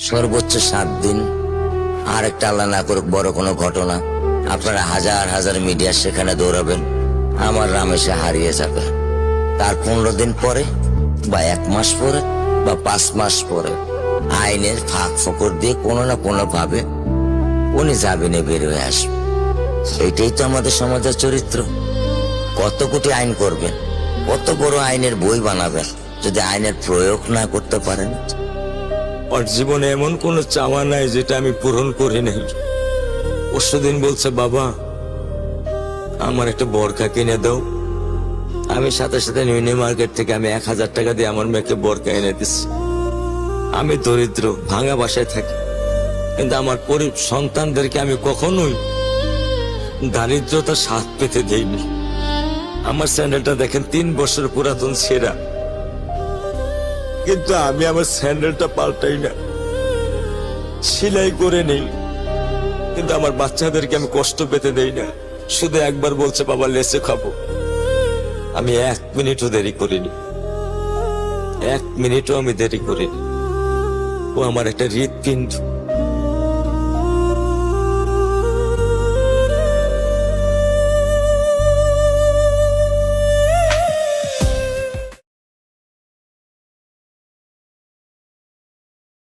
সর্বোচ্চ 7 দিন। আর একটা আল্লাহ না করুক বড় কোনো ঘটনা, আপনারা হাজার হাজার মিডিয়া সেখানে দৌড়াবেন, আমার রামেশে হারিয়ে যাবে। তার 15 দিন পরে বা 1 মাস পরে বা 5 মাস পরে আইনের ফাঁক ফোকর দিয়ে কোনো না কোনো ভাবে উনি জামিনে বের হয়ে আসবে। এটাই তো আমাদের সমাজের চরিত্র। কত কোটি আইন করবেন, কত বড় আইনের বই বানাবেন, যদি আইনের প্রয়োগ না করতে পারেন। ওর জীবনে এমন কোনো চাওয়া নাই যেটা আমি পূরণ করি নাই। পরশুদিন বলছে, বাবা আমার একটা বোরকা কিনে দাও। আমি সাথে সাথে নিউনি মার্কেট থেকে আমি 1000 টাকা দিয়ে আমার মেয়েকে বোরকা এনে দিচ্ছি। আমি দরিদ্র, ভাঙা বাসায় থাকি, কিন্তু আমার সন্তানদেরকে আমি কখনোই দারিদ্রতার স্বাদ পেতে দেইনি। আমার স্যান্ডেলটা দেখেন 3 বছর পুরাতন ছেঁড়া, কিন্তু আমি আমার স্যান্ডেলটা পাল্টাই না, সেলাই করে নেই। কিন্তু আমার বাচ্চাদেরকে আমি কষ্ট পেতে দেই না। শুধু একবার বলছে, বাবা লেচে খাবো, আমি 1 মিনিটও দেরি করিনি, 1 মিনিটও আমি দেরি করিনি। ও আমার একটা হৃৎপিণ্ড।